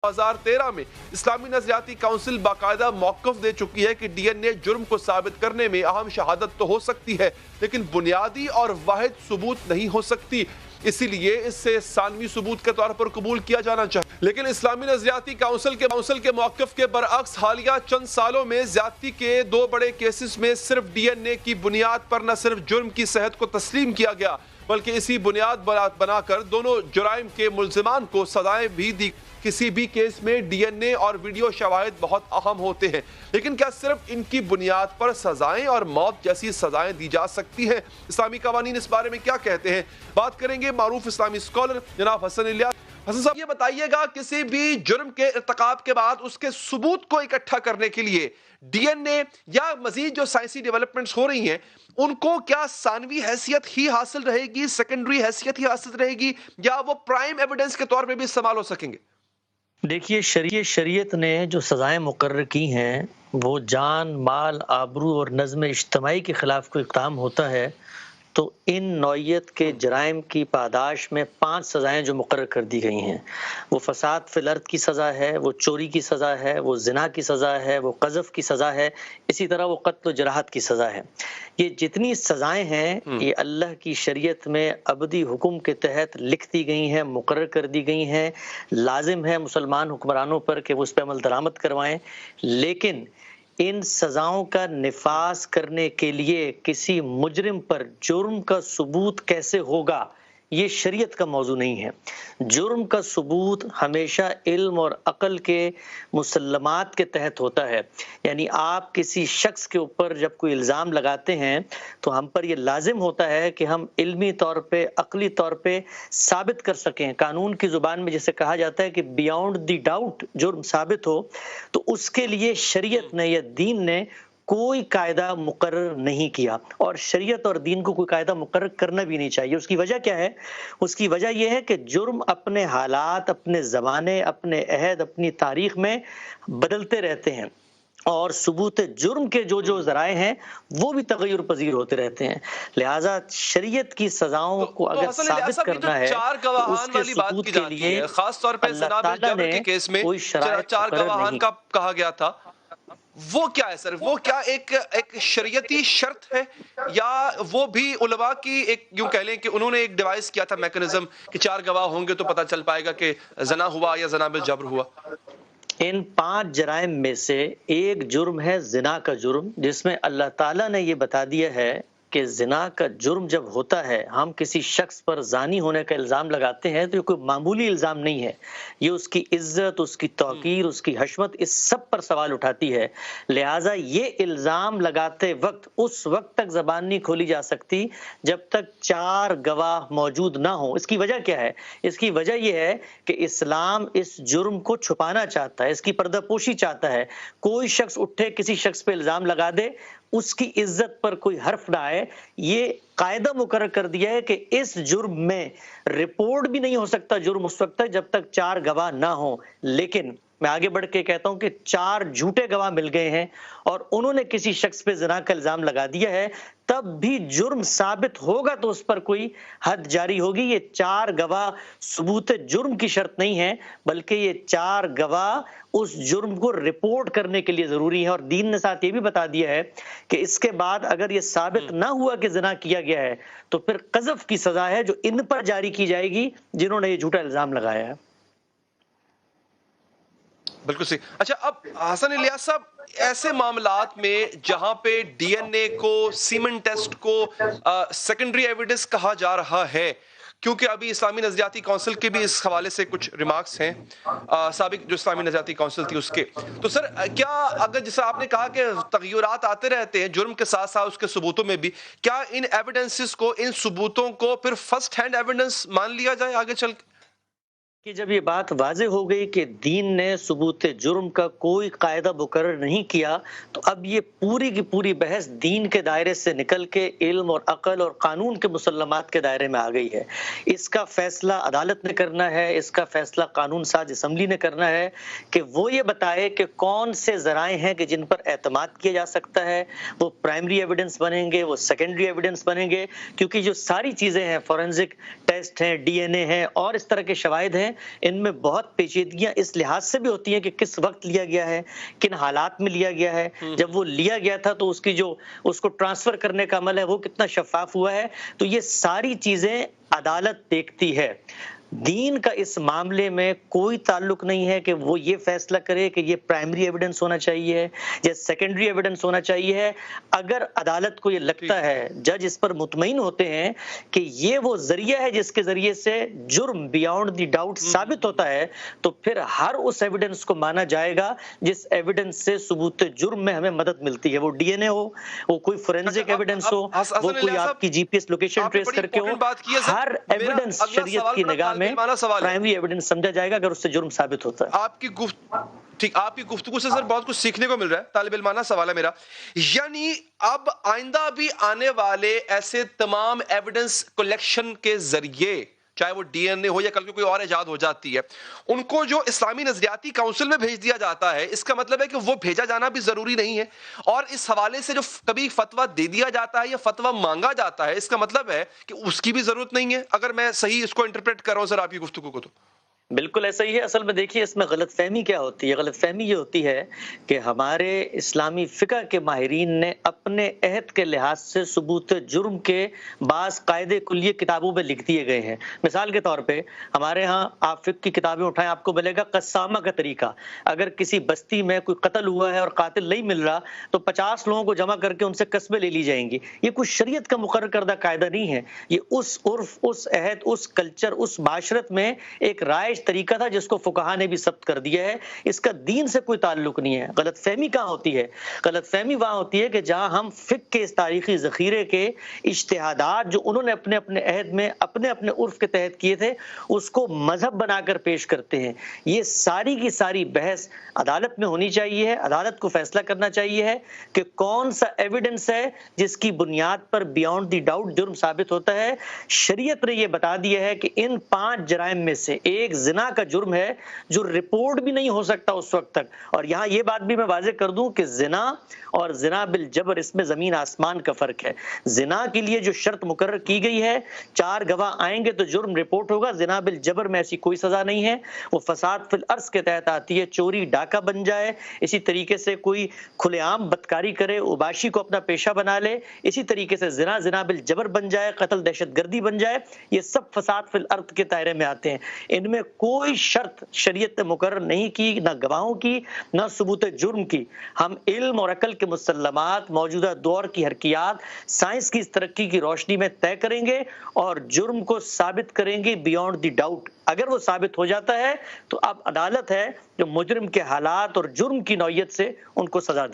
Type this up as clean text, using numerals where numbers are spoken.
2013 में इस्लामी नजरियाती काउंसिल बाकायदा मौक़िफ़ दे चुकी है कि डीएनए जुर्म को साबित करने में अहम शहादत तो हो सकती है, लेकिन बुनियादी और वाहिद सबूत नहीं हो सकती, इसीलिए इससे सानवी सबूत के तौर पर कबूल किया जाना चाहिए। लेकिन इस्लामी नजरियाती काउंसिल के मौक़िफ़ के बरअक्स हालिया चंद सालों में ज्यादती के 2 बड़े केसेस में सिर्फ डीएनए की बुनियाद पर न सिर्फ जुर्म की सेहत को तस्लीम किया गया, बल्कि इसी बुनियाद बनाकर दोनों जुराइम के मुल्जिमान को सजाएं भी दी। किसी भी केस में डीएनए और वीडियो शवाहिद बहुत अहम होते हैं, लेकिन क्या सिर्फ इनकी बुनियाद पर सजाएं और मौत जैसी सजाएं दी जा सकती हैं? इस्लामी कवानीन इस बारे में क्या कहते हैं? बात करेंगे मारूफ इस्लामी स्कॉलर जनाब हसन इलियास। हसन साहब, ये बताइएगा, किसी भी जुर्म के इर्तिकाब के बाद उसके सबूत को इकट्ठा करने के लिए डीएनए या मजीद जो साइंसी डेवलपमेंट्स हो रही हैं, उनको क्या सानवी हैसियत ही हासिल रहेगी, सेकेंडरी हैसियत ही हासिल रहेगी, या वो प्राइम एविडेंस के तौर पे भी इस्तेमाल हो सकेंगे? देखिए, शरीयत ने जो सज़ाएं मुकर्रर की हैं वो जान, माल, आबरू और नज़्म इज्तिमाई के ख़िलाफ़ कोई इक़दाम होता है तो इन नौइयत के जराइम की पादाश में 5 सज़ाएं जो मुकर्रर कर दी गई हैं, वो फसाद फिल अर्द की सज़ा है, वो चोरी की सज़ा है, वो ज़िना की सज़ा है, वो क़ज़फ़ की सज़ा है, इसी तरह वो क़त्ल व जराहत की सज़ा है। ये जितनी सज़ाएं हैं ये अल्लाह की शरीयत में अबदी हुक्म के तहत लिख दी गई हैं, मुकर्रर कर दी गई हैं। लाजिम है मुसलमान हुक्मरानों पर कि वो उस पर अमल दरामद करवाएं, लेकिन इन सजाओं का निफाज करने के लिए किसी मुजरिम पर जुर्म का सबूत कैसे होगा, ये शरीयत का मौजू नहीं है। जुर्म का सबूत हमेशा इल्म और अक़ल के मुसल्लमात के तहत होता है, यानी आप किसी शख्स के ऊपर जब कोई इल्ज़ाम लगाते हैं तो हम पर यह लाजिम होता है कि हम इल्मी तौर पे, अक़ली तौर पे साबित कर सकें। कानून की ज़ुबान में जैसे कहा जाता है कि बियॉन्ड द डाउट जुर्म साबित हो, तो उसके लिए शरीयत ने या दीन ने कोई कायदा मुकर्रर नहीं किया, और शरीयत और दीन को कोई कायदा मुकर्रर करना भी नहीं चाहिए। उसकी वजह क्या है? उसकी वजह यह है कि जुर्म अपने हालात, अपने ज़माने, अपने अहद, अपनी तारीख में बदलते रहते हैं, और सबूत जुर्म के जो ज़राए हैं वो भी तगय्युर पजीर होते रहते हैं। लिहाजा शरीयत की सजाओं को अगर साबित करना है तो उसके सबूत के लिए खास तौर पे जनाब जबर के केस में 4 गवाहान का कहा गया था, वो क्या है सर? वो क्या एक शरीयती शर्त है, या वो भी उलमा की एक यूं कह लें कि उन्होंने एक डिवाइस किया था मैकेनिज्म कि 4 गवाह होंगे तो पता चल पाएगा कि जना हुआ या जना बिल जबर हुआ? इन 5 जराइम में से एक जुर्म है ज़िना का जुर्म, जिसमें अल्लाह ताला ने ये बता दिया है कि ज़िना का जुर्म जब होता है, हम किसी शख्स पर ज़ानी होने का इल्ज़ाम लगाते हैं तो ये कोई मामूली इल्ज़ाम नहीं है, ये उसकी इज़्ज़त, उसकी तौक़ीर, उसकी हशमत, इस सब पर सवाल उठाती है। लिहाजा ये इल्ज़ाम लगाते वक्त उस वक्त तक ज़बान नहीं खोली जा सकती जब तक 4 गवाह मौजूद ना हो। इसकी वजह क्या है? इसकी वजह यह है कि इस्लाम इस जुर्म को छुपाना चाहता है, इसकी पर्दापोशी चाहता है। कोई शख्स उठे, किसी शख्स पे इल्ज़ाम लगा दे, उसकी इज्जत पर कोई हर्फ ना आए, ये कायदा मुकर्रर कर दिया है कि इस जुर्म में रिपोर्ट भी नहीं हो सकता जुर्म उस वक्त तक जब तक 4 गवाह ना हो। लेकिन मैं आगे बढ़ के कहता हूं कि 4 झूठे गवाह मिल गए हैं और उन्होंने किसी शख्स पे ज़िना का इल्ज़ाम लगा दिया है, तब भी जुर्म साबित होगा तो उस पर कोई हद जारी होगी। ये 4 गवाह सबूत जुर्म की शर्त नहीं है, बल्कि ये 4 गवाह उस जुर्म को रिपोर्ट करने के लिए जरूरी है। और दीन ने साथ ये भी बता दिया है कि इसके बाद अगर ये साबित ना हुआ कि ज़िना किया गया है तो फिर क़ज़फ़ की सजा है जो इन पर जारी की जाएगी जिन्होंने ये झूठा इल्ज़ाम लगाया है। बिल्कुल सही। अच्छा, अब हसन इलियास साहब, ऐसे मामलात में जहां पे डीएनए को, सीमेन टेस्ट को सेकेंडरी एविडेंस कहा जा रहा है, क्योंकि अभी इस्लामी नजरियाती काउंसिल के भी इस हवाले से कुछ रिमार्क्स हैं, साबिक जो इस्लामी नजरियाती काउंसिल थी उसके, तो सर क्या, अगर जैसा आपने कहा कि तगय्युरात आते रहते हैं जुर्म के साथ साथ उसके सबूतों में भी, क्या इन एविडेंसेस को, इन सबूतों को फिर फर्स्ट हैंड एविडेंस मान लिया जाए आगे चल के? कि जब ये बात वाज़े हो गई कि दीन ने सबूत जुर्म का कोई कायदा मुकर्रर नहीं किया, तो अब ये पूरी की पूरी बहस दीन के दायरे से निकल के इल्म और अक़ल और कानून के मुसल्लमात के दायरे में आ गई है। इसका फैसला अदालत ने करना है, इसका फैसला कानून साज असम्बली ने करना है कि वो ये बताए कि कौन से ज़राए हैं कि जिन पर एतमाद किया जा सकता है, वो प्राइमरी एविडेंस बनेंगे, वो सेकेंडरी एविडेंस बनेंगे, क्योंकि जो सारी चीज़ें हैं, फॉरेंसिक टेस्ट हैं, डीएनए हैं और इस तरह के शवाहिद हैं, ہیں ان میں بہت پیچیدگیاں اس لحاظ سے بھی ہوتی ہیں کہ کس وقت لیا گیا ہے، کن حالات میں لیا گیا ہے، جب وہ لیا گیا تھا تو اس کی جو اس کو ٹرانسفر کرنے کا عمل ہے وہ کتنا شفاف ہوا ہے، تو یہ ساری چیزیں عدالت دیکھتی ہے۔ دین کا اس معاملے میں کوئی تعلق نہیں ہے کہ وہ یہ فیصلہ کرے کہ یہ پرائمری ایویڈنس ہونا چاہیے یا سیکنڈری ایویڈنس ہونا چاہیے۔ اگر عدالت کو یہ لگتا ہے، جج اس پر مطمئن ہوتے ہیں کہ یہ وہ ذریعہ ہے جس کے ذریعے سے جرم بیانڈ دی ڈاؤٹ ثابت ہوتا ہے، تو پھر ہر اس ایویڈنس کو مانا جائے گا جس ایویڈنس سے ثبوت جرم میں ہمیں مدد ملتی ہے، وہ ڈی این اے ہو، وہ کوئی فورینزک ایویڈنس ہو، وہ کوئی آپ کی جی پی ایس لوکیشن ٹریس کر کے ہو، ہر ایویڈنس شریعت کی نگاہ میں پرائمری ایویڈنس سمجھا جائے گا اگر اس سے جرم ثابت ہوتا ہے۔ آپ کی گفتگو سے سر بہت کچھ سیکھنے کو مل رہا ہے، طالب علمانہ سوال ہے میرا، یعنی اب آئندہ بھی آنے والے ایسے تمام ایویڈنس کلیکشن کے ذریعے، چاہے وہ ڈی این اے ہو یا کل کو کوئی اور ایجاد ہو جاتی ہے، ان کو جو اسلامی نظریاتی کونسل میں بھیج دیا جاتا ہے، اس کا مطلب ہے کہ وہ بھیجا جانا بھی ضروری نہیں ہے، اور اس حوالے سے جو کبھی فتویٰ دے دیا جاتا ہے یا فتویٰ مانگا جاتا ہے، اس کا مطلب ہے کہ اس کی بھی ضرورت نہیں ہے، اگر میں صحیح اس کو انٹرپریٹ کر رہا ہوں سر آپ کی گفتگو کو تو۔ بالکل ایسا ہی ہے۔ اصل میں دیکھیے اس میں غلط فہمی کیا ہوتی ہے؟ غلط فہمی یہ ہوتی ہے کہ ہمارے اسلامی فقہ کے ماہرین نے اپنے عہد کے لحاظ سے ثبوت جرم کے بعض قاعدے کلیے کتابوں میں لکھ دیے گئے ہیں۔ مثال کے طور پہ ہمارے ہاں آپ فقہ کی کتابیں اٹھائیں، آپ کو ملے گا قسامہ کا طریقہ۔ اگر کسی بستی میں کوئی قتل ہوا ہے اور قاتل نہیں مل رہا تو 50 لوگوں کو جمع کر کے ان سے قسمیں لے لی جائیں گی۔ یہ کچھ شریعت کا مقرر کردہ قاعدہ نہیں ہے، یہ اس عرف، اس عہد، اس کلچر، اس معاشرت میں ایک رائج طریقہ تھا جس کو فقہا نے بھی ثبت کر دیا ہے، اس کا دین سے کوئی تعلق نہیں ہے۔ غلط فہمی کہاں ہوتی ہے؟ غلط فہمی وہاں ہوتی ہے کہ جہاں ہم فقہ کے اس تاریخی ذخیرے کے اجتہادات جو انہوں نے اپنے اپنے عہد میں اپنے اپنے عرف کے تحت کیے تھے اس کو مذہب بنا کر پیش کرتے ہیں۔ یہ ساری کی ساری بحث عدالت میں ہونی چاہیے، عدالت کو فیصلہ کرنا چاہیے ہے کہ کون سا ایویڈنس ہے جس کی بنیاد پر بیانڈ دی ڈاؤٹ جرم ثابت ہوتا ہے۔ شریعت نے یہ بتا دیا ہے کہ ان 5 جرائم میں سے ایک زنا کا جرم ہے جو رپورٹ بھی نہیں ہو سکتا اس وقت تک۔ اور یہاں یہ بات بھی میں واضح کر دوں کہ زنا اور زنا بالجبر، اس میں زمین آسمان کا فرق ہے۔ زنا کے لیے جو شرط مقرر کی گئی ہے 4 گواہ آئیں گے تو جرم رپورٹ ہوگا، زنا بالجبر میں ایسی کوئی سزا نہیں ہے، وہ فساد فی الارض کے تحت آتی ہے۔ چوری ڈاکہ بن جائے، اسی طریقے سے کوئی کھلے عام بدکاری کرے، اوباشی کو اپنا پیشہ بنا لے، اسی طریقے سے زنا بالجبر بن جائے، قتل دہشت گردی بن جائے، یہ سب فساد فی الارض کے دائرے میں آتے ہیں۔ ان میں کوئی شرط شریعت نے مقرر نہیں کی، نہ گواہوں کی نہ ثبوت جرم کی۔ ہم علم اور عقل کے مسلمات، موجودہ دور کی حرکیات، سائنس کی اس ترقی کی روشنی میں طے کریں گے اور جرم کو ثابت کریں گے بیانڈ دی ڈاؤٹ۔ اگر وہ ثابت ہو جاتا ہے تو اب عدالت ہے جو مجرم کے حالات اور جرم کی نوعیت سے ان کو سزا دے۔